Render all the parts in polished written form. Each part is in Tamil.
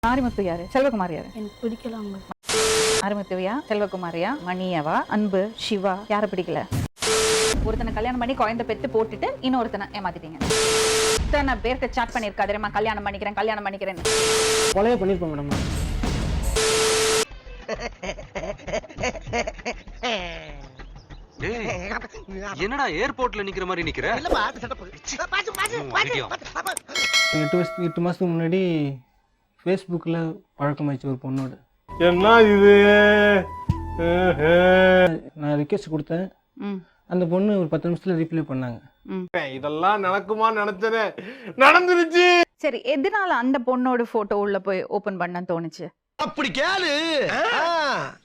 மாரிமுத்து யாரு? செல்வகுமார் யாரு? எனக்கு பிடிக்கல அவங்க. மாரிமுத்துவியா, செல்வகுமாரியா, மணியவா, அன்பு, சிவா, யாரை பிடிக்கல? ஒருத்தனை கல்யாணம் பண்ணி குழந்தை பெத்து போட்டுட்டு இன்னொருத்தனை ஏமாத்திட்டீங்க. இத்தனை பேர்கிட்ட சாட் பண்ணிருக்கா தெரியுமா? கல்யாணம் பண்ணிக்கிறேன். கொலையை பண்ணிருப்போம் மேடம். என்னடா ஏர்போர்ட்ல நிக்கிற மாதிரி நிக்கிற? 8 மாசத்துக்கு முன்னாடி ஃபேஸ்புக்கில் பழக்கமாயிடுச்சு ஒரு பொண்ணோட. என்ன இது? நான் ரிக்வெஸ்ட் கொடுத்தேன். அந்த பொண்ணு ஒரு 10 நிமிஷத்துல ரீப்ளை பண்ணாங்க. இதெல்லாம் நடக்குமா நினைச்சனே, நடந்துருச்சு. சரி, எதனால அந்த பொண்ணோட போட்டோ உள்ள போய் ஓபன் பண்ண தோணுச்சு? அப்படி கேளு,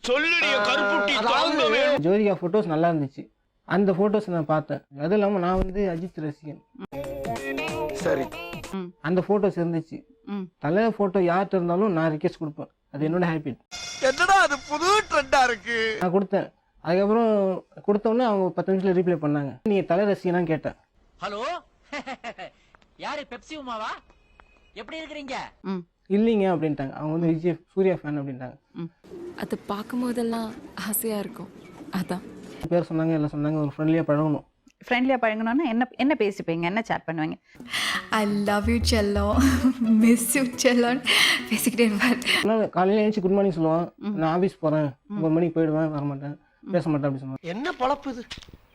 சொல்லுடிய கருப்புட்டி தாங்கவே. ஜோதிகா போட்டோஸ் நல்லா இருந்துச்சு. அந்த போட்டோஸ் நான் பார்த்தேன். அதுவும் இல்லாம நான் வந்து அஜித் ரசிகன். சரி, அந்த போட்டோஸ் இருந்துச்சு. தலை போட்டோ யார்கிட்ட இருந்தாலும் நான் ரிக்வெஸ்ட் கொடுப்பேன். அது என்னோட ஹேபிட். என்னடா அது புது ட்ரெண்டா இருக்கு. நான் கொடுத்தேன். அதுக்கப்புறம் கொடுத்தோன்னே அவங்க 10 நிமிஷத்துல ரீப்ளை பண்ணாங்க. நீங்க தலை ரசிகனான்னு கேட்டேன். ஹலோ, யாரு? பெப்சி உமாவா? எப்படி இருக்கீங்க? இல்லைங்க அப்படின்ட்டாங்க. அவங்க வந்து விஜய் சூர்யா ஃபேன் அப்படின்ட்டாங்க. அது பார்க்கும் போதெல்லாம் ஆசையா இருக்கும். அதான் பேர் சொன்னாங்க, எல்லாம் சொன்னாங்க. ஒரு ஃப்ரெண்ட்லியாக பழகணும். ஃப்ரெண்ட்லியா பழகணும்னா என்ன பேசிப்பீங்க? என்ன சாட் பண்ணுவீங்க? ஐ லவ் யூ செல்லம், மிஸ் யூ செல்லம் பேசிக்கிட்டே இருப்பார். ஆனால் காலையில் எழுந்துச்சு குட் மார்னிங் சொல்லுவான். நான் ஆஃபீஸ் போகிறேன், 9 மணிக்கு போயிடுவேன், வரமாட்டேன், பேச மாட்டேன் அப்படி சொன்னான். என்ன பொழப்பு இது?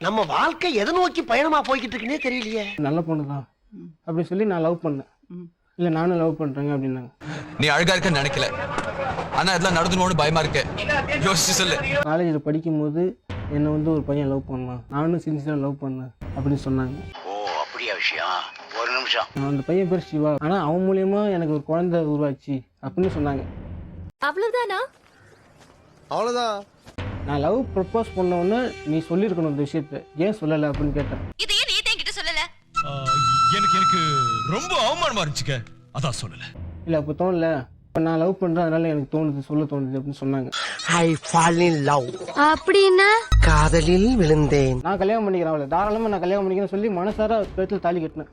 நம்ம வாழ்க்கை எதை நோக்கி பயணமா போய்கிட்டு இருக்குன்னே தெரியலையே. நல்ல பொண்ணு தான் அப்படி சொல்லி நான் லவ் பண்ணேன். இல்லை நானும் லவ் பண்ணுறேங்க அப்படின்னாங்க. நீ அழகா இருக்க நினைக்கல, ஆனா இதெல்லாம் நடந்துன்னு பயமா இருக்கு, யோசிச்சு சொல்லு. காலேஜில் படிக்கும்போது என்னை வந்து ஒரு பையன் லவ் பண்ணான். நானும் சின்சியராக லவ் பண்ணேன் அப்படின்னு சொன்னாங்க. ஓ, அப்படியா விஷயம்? ஒரு நிமிஷம். அந்த பையன் பேர் சிவா. ஆனால் அவன் மூலியமா எனக்கு ஒரு குழந்தை உருவாச்சு அப்படின்னு சொன்னாங்க. அவ்வளவுதானா? அவ்வளவுதான். நான் லவ் ப்ரப்போஸ் பண்ண உடனே நீ சொல்லியிருக்கணும் இந்த விஷயத்த, ஏன் சொல்லலை அப்படின்னு கேட்டேன். இதையே நீ என்கிட்ட சொல்லல. எனக்கு ரொம்ப அவமானமா இருந்துச்சுக்க, அதான் சொல்லல. இல்லை அப்போ தோணல, இப்போ நான் லவ் பண்ணுறேன் அதனால எனக்கு தோணுது, சொல்ல தோணுது அப்படின்னு சொன்னாங்க. ஐ ஃபால் இன் லவ். அப்படின்னா காதலில் விழுந்தேன். நான் கல்யாணம் பண்ணிக்கிறேன் அவளை, தாராளமாக நான் கல்யாணம் பண்ணிக்கிறேன்னு சொல்லி மனசார கழுத்தில் தாலி கட்டினேன்.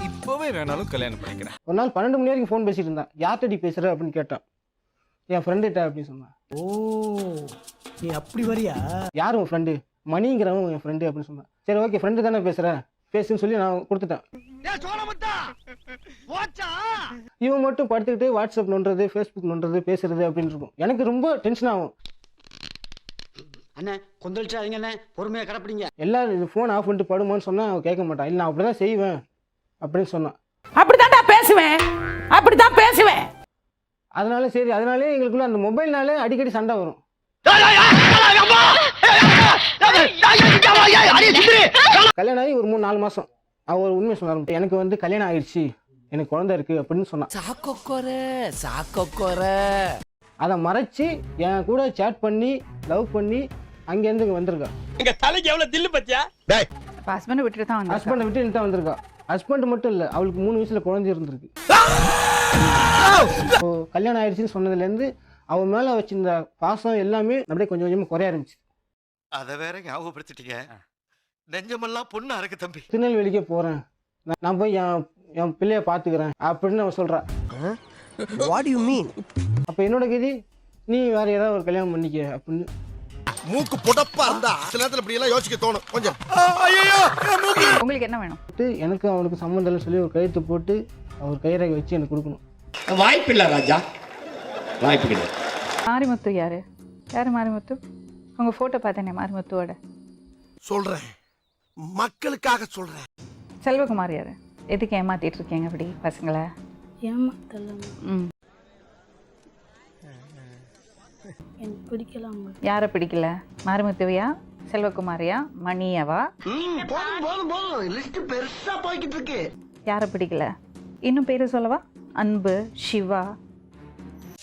இப்பவே வேணாலும் கல்யாணம் பண்ணிக்கிறேன். ஒரு நாள் 12 மணி வரைக்கும் ஃபோன் பேசிட்டு இருந்தான். யார்கிட்டடி பேசுகிற அப்படின்னு கேட்டான். என் ஃப்ரெண்டுகிட்ட அப்படின்னு சொன்னான். ஓ, நீ அப்படி வரியா? யார் உன் ஃப்ரெண்டு? மணிங்கிறவன் என் ஃப்ரெண்டு அப்படின்னு சொன்னான். சரி ஓகே, ஃப்ரெண்டு தானே பேசுகிறேன், பேசுன்னு சொல்லி நான் கொடுத்துட்டேன். இவன் மட்டும் படுத்துக்கிட்டு வாட்ஸ்அப் நோண்டுறது, ஃபேஸ்புக் நோண்டுறது, பேசுறது அப்படின்னு இருக்கும். எனக்கு ரொம்ப டென்ஷன் ஆகும். அண்ணே கொந்தளிச்சாதீங்க அண்ணே, பொறுமையாக கடைப்பிடிங்க. எல்லாரும் இது ஃபோன் ஆஃப் பண்ணிட்டு படுமான்னு சொன்னால் அவன் கேட்க மாட்டான். இல்லை நான் அப்படி தான் செய்வேன் அப்படின்னு சொன்னான். அப்படிதான் பேசுவேன். அதனால சரி, அதனாலே எங்களுக்குள்ள அந்த மொபைல்னாலே அடிக்கடி சண்டை வரும். கல்யாணம் ஆகி ஒரு 3-4 மாசம் அவன் ஒரு உண்மை சொன்னார். எனக்கு வந்து கல்யாணம் ஆயிடுச்சு, எனக்கு குழந்தை இருக்கு அப்படின்னு சொன்னான். அதை மறைச்சு என் கூட சேட் பண்ணி லவ் பண்ணி அங்கேருந்து இங்கே வந்திருக்கா. எங்க தலைக்கு எவ்வளவு தில்லு பத்தியா? ஹஸ்பண்ட் விட்டுட்டு தான் வந்தா. ஹஸ்பண்டை விட்டு தான் வந்திருக்கா. ஹஸ்பண்ட் மட்டும் இல்லை, அவளுக்கு 3 வயசுல குழந்தை இருந்திருக்கு. இப்போ கல்யாணம் ஆயிடுச்சுன்னு சொன்னதுலேருந்து அவன் மேலே வச்சிருந்த பாசம் எல்லாமே அப்படியே கொஞ்சம் கொஞ்சமாக குறைய ஆரம்பிச்சு. அதை வேற ஞாபகப்படுத்திட்டீங்க. நெஞ்சமெல்லாம் பொண்ணா இருக்கு தம்பி. திருநெல்வேலிக்கே போகிறேன், நான் போய் என் பிள்ளைய பார்த்துக்கிறேன் அப்படின்னு அவன் சொல்கிறா. What do you mean? அப்போ என்னோட கதி, நீ வேற ஏதாவது ஒரு கல்யாணம் பண்ணிக்க அப்படின்னு. மூக்கு புடப்பா இருந்தா சில நேரத்துல இப்படி எல்லாம் யோசிக்க தோணும் கொஞ்சம். உங்களுக்கு என்ன வேணும்? எனக்கு அவனுக்கு சம்மந்தம் இல்லைன்னு சொல்லி ஒரு கழுத்து போட்டு அவர் கைரேகை வச்சு எனக்கு கொடுக்கணும். வாய்ப்பு இல்லை ராஜா, வாய்ப்பு கிடையாது. மாரிமுத்து யாரு? மாரிமுத்து? உங்க போட்டோ பார்த்தேனே மாரிமுத்துவோட. சொல்றேன், மக்களுக்காக சொல்றேன். செல்வகுமார் யாரு? எதுக்கு ஏமாத்திட்டு இருக்கீங்க அப்படி பசங்களை? ஏமாத்தலாம். எனக்கு பிடிக்கல அவங்க. யாரை பிடிக்கல? மாரிமுத்துவியா, செல்வகுமாரியா, மணியவா? போதும் லிஸ்ட் பெருசா போய்கிட்டு இருக்கு. யாரை பிடிக்கல? இன்னும் பேரு சொல்லவா? அன்பு, சிவா.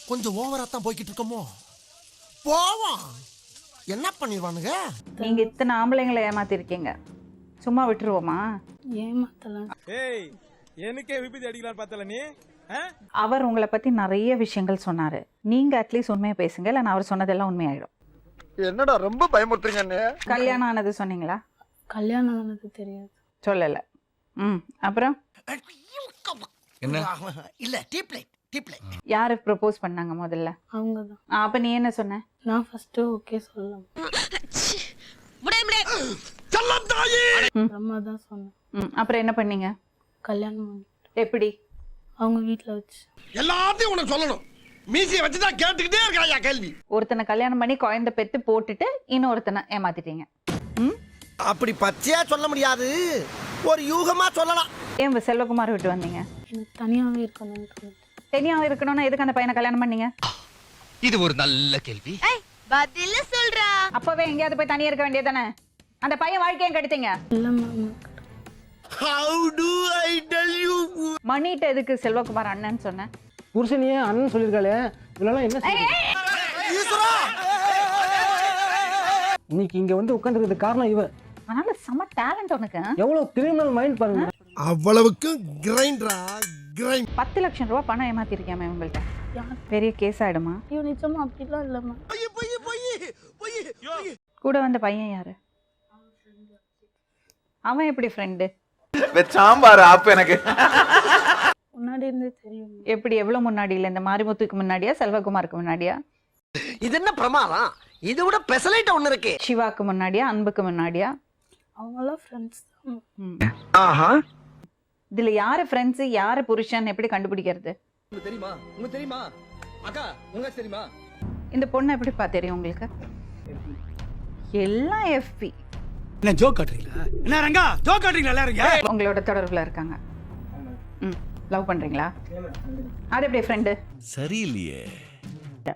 கொஞ்சம் ஓவரா தான் போய்கிட்டு இருக்கோமோ. போவோம், என்ன பண்ணிடுவானுங்க? நீங்க இத்தனை ஆம்பளைங்களை ஏமாத்திருக்கீங்க, சும்மா விட்டுருவோமா? ஏமாத்தலாம். எனக்கே விபத்து அடிக்கலாம் பார்த்தல நீ. அவர் உங்களை பத்தி நிறைய விஷயங்கள் சொன்னாரு. நீங்க அட்லீஸ்ட் உண்மையை பேசுங்க, இல்ல நான் அவர் சொன்னதெல்லாம் உண்மையாயிடும். என்னடா ரொம்ப பயமுறுத்துறீங்க. கல்யாணம் ஆனது சொன்னீங்களா? கல்யாணம் ஆனது தெரியாது. சொல்லல. அப்புறம் என்ன இல்ல டீப் லைட் யாரு ப்ரொபோஸ் பண்ணாங்க முதல்ல? அவங்க தான். அப்ப நீ என்ன சொன்ன? நான் ஃபர்ஸ்ட் ஓகே சொல்லலாம். அம்மா தான் சொன்னேன். அப்புறம் என்ன பண்ணீங்க? கல்யாணம் பண்ணி எப்படி? அவங்க வீட்ல வச்சு. எல்லாத்தையும் உனக்கு சொல்லணும். மீசியை வச்சுதான் கேட்டுக்கிட்டே இருக்காயா கேள்வி. ஒருத்தனை கல்யாணம் பண்ணி குழந்தை பெத்து போட்டுட்டு இன்னொருத்தனை ஏமாத்திட்டீங்க. அப்படி பச்சையா சொல்ல முடியாது, ஒரு யூகமா சொல்லலாம். ஏன் செல்வகுமார் விட்டு வந்தீங்க? எனக்கு தனியாவே இருக்கணும்னு தோணுது. தனியா இருக்கணும்னா எதுக்கு அந்த பையனை கல்யாணம் பண்ணீங்க? இது ஒரு நல்ல கேள்வி. பதில சொல்றா. அப்பவே எங்கேயாவது போய் தனியா இருக்க வேண்டியதானே? அந்த பையன் வாழ்க்கையும் கெடுத்தீங்க. இல்ல ma'am. How do I tell you? மணிட்ட எதுக்கு செல்வகுமார் அண்ணன் சொன்னேன்? புருஷனையே அண்ணன் சொல்லியிருக்காளே, இதெல்லாம் என்ன செய்யுது? இன்னைக்கு இங்க வந்து உட்காந்துருக்கிறது காரணம் இவ. அதனால செம டேலண்ட் உனக்கு. எவ்வளவு கிரிமினல் மைண்ட் பாருங்க. அவ்வளவுக்கு கிரைண்டரா கிரைண்ட். 10 லட்சம் ரூபாய் பணம் ஏமாத்திருக்கேன் உங்கள்ட்ட. பெரிய கேஸ் ஆயிடுமா? ஐயோ நிச்சயமா அப்படிலாம் இல்ல மேம். கூட வந்த பையன் யாரு? அவன் எப்படி ஃப்ரெண்டு? சாம்பார் ஆப் எனக்கு முன்னாடி இருந்தே தெரியும். எப்படி எவ்வளவு முன்னாடி? இல்ல இந்த மாரிமுத்துக்கு முன்னாடியா செல்வகுமாருக்கு முன்னாடியா? இது என்ன பிரமாதம்? இதை விட பெசலைட் ஒண்ணு இருக்கு. சிவாக்கு முன்னாடியா அன்புக்கு முன்னாடியா? அவங்களாம் ஃப்ரெண்ட்ஸ் தான். ஆஹா. இதுல யாரு ஃப்ரெண்ட்ஸ் யாரு புருஷன் எப்படி கண்டுபிடிக்கிறது? உங்களுக்கு தெரியுமா அக்கா, உங்களுக்கு தெரியுமா? இந்த பொண்ணு எப்படிப்பா தெரியும் உங்களுக்கு? எல்லாம் எஃபி. என்ன ஜோக் காட்டுறீங்களா? என்ன ரங்கா ஜோக் காட்டுறீங்களா எல்லாரும்? உங்களோட தொடர்புல இருக்காங்க. லவ் பண்றீங்களா? அது எப்படி ஃப்ரெண்டு? சரியில்லையே.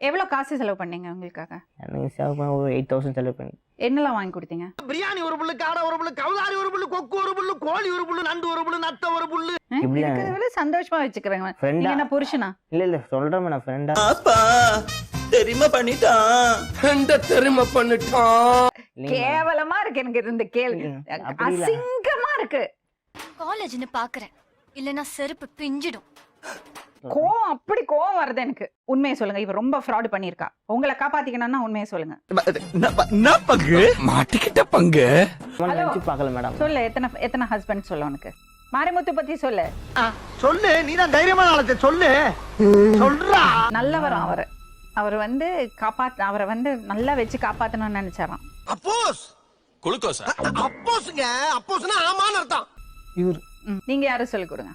எவ்வளவு காசு செலவு பண்ணீங்க உங்களுக்காக? எனக்கு சேவை ஒரு 8,000 செலவு பண்ணி. என்னெல்லாம் வாங்கி கொடுத்தீங்க? பிரியாணி ஒரு புல்லு, காடை ஒரு புல்லு, கவுதாரி ஒரு புல்லு, கொக்கு ஒரு புல்லு, கோழி ஒரு புல்லு, நண்டு ஒரு புல்லு, நத்த ஒரு புல்லு. இப்படியா? இருக்கிறத சந்தோஷமா வச்சுக்கிறேங்க. Friend-ஆ? நீங்க என்ன புருஷனா? இல்ல சொல்றேன் நான் ஃப்ரெண்டா. தெரியுமா பண்ணிட்டான். தெரியுமா பண்ணிட்டான். கேவலமா இருக்கு எனக்கு இந்த கேள்வி. அப்படி இல்ல. அசிங்கமா இருக்கு. காலேஜ்னு பாக்குறேன். இல்லனா செருப்பு பிஞ்சிடும். கோவம் அப்படி கோவம் வருது எனக்கு. உண்மையை சொல்லுங்க. இவ ரொம்ப ஃப்ராட் பண்ணிருக்கா. உங்களை காப்பாத்திக்கணும்னா உண்மையை சொல்லுங்க. என்ன பங்கு? மாட்டிக்கிட்ட பங்கு. நினைச்சு பார்க்கல மேடம். சொல்லு. எத்தனை ஹஸ்பண்ட் சொல்ல உனக்கு? மாரிமுத்து பத்தி சொல்லு. சொல்லு, நீதான் தைரியமான ஆளத்தை சொல்லு. சொல்றா. நல்லவரும் அவரு. அவர் வந்து அவரை வந்து நல்லா வச்சு காப்பாத்தணும்னு நினைச்சாராம். அப்போஸ் குளுக்கோஸா? அப்போஸ்ங்க, அப்போஸ்னா ஆமான்னு அர்த்தம். இவர் நீங்க யாரும் சொல்லி கொடுங்க.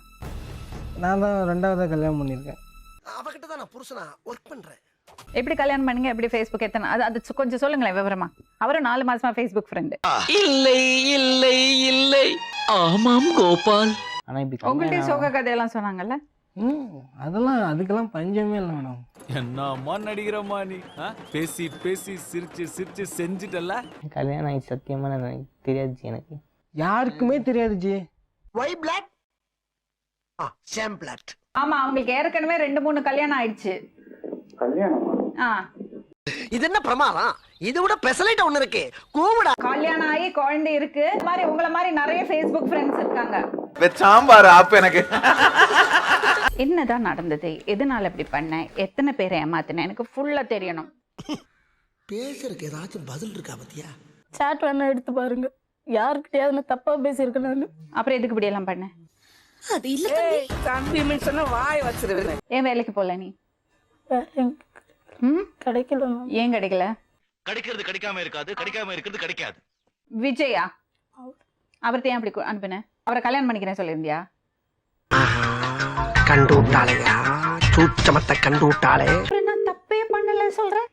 நான் தான் 2வது கல்யாணம் பண்ணியிருக்கேன். அவகிட்ட தான் நான் புருஷனா ஒர்க் பண்றேன். எப்படி கல்யாணம் பண்ணீங்க? எப்படி Facebook எத்தனை? அது கொஞ்சம் சொல்லுங்களேன் விவரமா. அவரும் 4 மாசமா Facebook ஃப்ரெண்டு. இல்லை இல்லை இல்லை. ஆமாம் கோபால். ஆனா இப்படி உங்கள்ட்ட சோக கதையெல்லாம் சொன்னாங்கல்ல? அதெல்லாம் அதுக்கெல்லாம் பஞ்சமே இல்லை மேடம். என்னம்மா நடிக்கிறம்மா நீ? பேசி பேசி சிரிச்சு சிரிச்சு செஞ்சுட்டல. கல்யாணம் ஆகி சத்தியமா எனக்கு தெரியாது. எனக்கு யாருக்குமே தெரியாது ji. Y block same block. ஆமா, அவங்களுக்கு ஏற்கனவே 2-3 கல்யாணம் ஆயிடுச்சு. கல்யாணமா? இது என்ன பிரமாதம்? இதை விட பெசலைட் ஒண்ணு இருக்கு. கூவுடா. கல்யாணம் ஆகி குழந்தை இருக்கு. இந்த மாதிரி உங்களை மாதிரி நிறைய Facebook ஃப்ரெண்ட்ஸ் இருக்காங்க. சாம்பார் ஆப் எனக்கு. என்னதான் நடந்தது? எதனால இப்படி பண்ண? எத்தனை பேரை ஏமாத்தின? எனக்கு ஃபுல்லா தெரியணும். பேசுறதுக்கு ஏதாச்சும் பதில் இருக்கா பத்தியா? சாட் வேணா எடுத்து பாருங்க. யாருக்கிட்டயாவது நான் தப்பா பேசியிருக்கேன் நான். அப்புறம் எதுக்கு இப்படி எல்லாம் பண்ண? அது இல்ல தம்பி. ஏன் வேலைக்கு போல நீ? கிடைக்கல மேம். ஏன் கிடைக்கல? கிடைக்கிறது கிடைக்காம இருக்காது, கிடைக்காம இருக்கிறது கிடைக்காது. விஜயா அவர்கிட்ட ஏன் அப்படி அனுப்புன? அவரை கல்யாணம் பண்ணிக்கிறேன் சொல்லியிருந்தியா? கண்டு விட்டாளையா, சூச்சமத்தை கண்டு விட்டாளே. நான் தப்பே பண்ணல சொல்றேன்.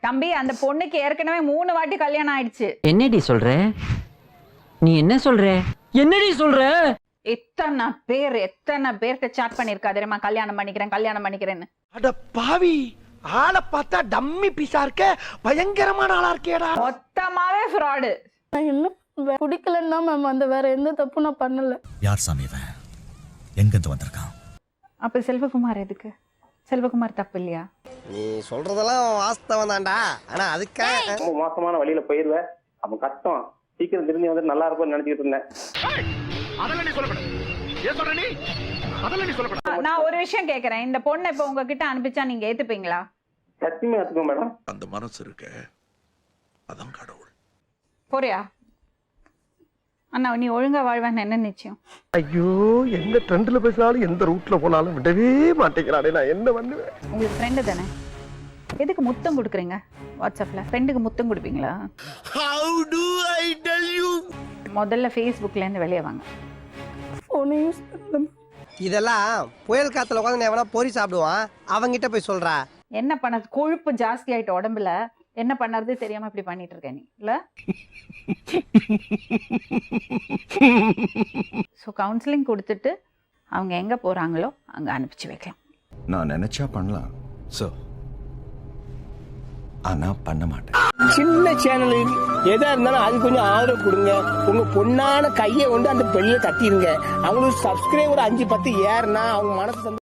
தம்பி, அந்த பொண்ணுக்கு ஏற்கனவே 3 வாட்டி கல்யாணம் ஆயிடுச்சு. என்னடி சொல்ற? நீ என்ன சொல்ற? என்னடி சொல்ற? எத்தனை பேர்கிட்ட சாட் பண்ணிருக்கா தெரியுமா? கல்யாணம் பண்ணிக்கிறேன்னு. அட பாவி, ஆளை பார்த்தா டம்மி பீஸா இருக்க, பயங்கரமான ஆளா இருக்கேடா. மொத்தமாவே ஃப்ராடு. நான் என்ன பிடிக்கலன்னா மேம், அந்த வேற எந்த தப்பும் நான் பண்ணல. யார் சாமி இவன்? எங்க இருந்து வந்திருக்கான்? அப்ப செல்வகுமார் எதுக்கு? செல்வகுமார் தப்பு இல்லையா? நீ சொல்றதெல்லாம் வாஸ்தவம் தான்டா. ஆனா அதுக்காக ரொம்ப மோசமான வழியில போயிருவேன். அப்ப கஷ்டம். சீக்கிரம் திரும்பி வந்து நல்லா இருக்கும்னு நினைச்சிட்டு இருந்தேன். நான் ஒரு விஷயம் கேக்குறேன். இந்த பொண்ணை இப்ப உங்ககிட்ட அனுப்பிச்சா நீங்க ஏத்துப்பீங்களா? சத்தியமா ஏத்துக்கோ மேடம். அந்த மனசு இருக்க, அதான் கடவுள். போறியா? அண்ணா நீ ஒழுங்கா வாழ்வேன்னு என்ன நிச்சயம்? ஐயோ எந்த ட்ரெண்ட்ல பேசினாலும் எந்த ரூட்ல போனாலும் விடவே மாட்டேங்கிறானே, நான் என்ன பண்ணுவேன்? உங்களுக்கு ஃப்ரெண்டு தானே, எதுக்கு முத்தம் கொடுக்குறீங்க வாட்ஸ்அப்ல? ஃப்ரெண்டுக்கு முத்தம் கொடுப்பீங்களா? How do I tell you? முதல்ல ஃபேஸ்புக்ல இருந்து வெளியே வாங்க. இதெல்லாம் புயல் காத்துல உட்காந்து எவனா பொறி சாப்பிடுவான், அவங்கிட்ட போய் சொல்றா. என்ன பண்ணது, கொழுப்பு ஜாஸ்தி ஆயிட்ட உடம்புல என்ன பண்ணறது தெரியாம இப்படி பண்ணிட்டு இருக்க நீ இல்ல? ஸோ கவுன்சிலிங் கொடுத்துட்டு அவங்க எங்க போறாங்களோ அங்க அனுப்பிச்சு வைக்கலாம். நான் நினைச்சா பண்ணலாம் சார், ஆனா பண்ண மாட்டேன். சின்ன சேனல் எதா இருந்தாலும் அது கொஞ்சம் ஆதரவு கொடுங்க. உங்க பொண்ணான கையை கொண்டு அந்த பெல்ல தட்டிடுங்க. அவங்களுக்கு சப்ஸ்கிரைபர் 5-10 ஏறுனா அவங்க மனசு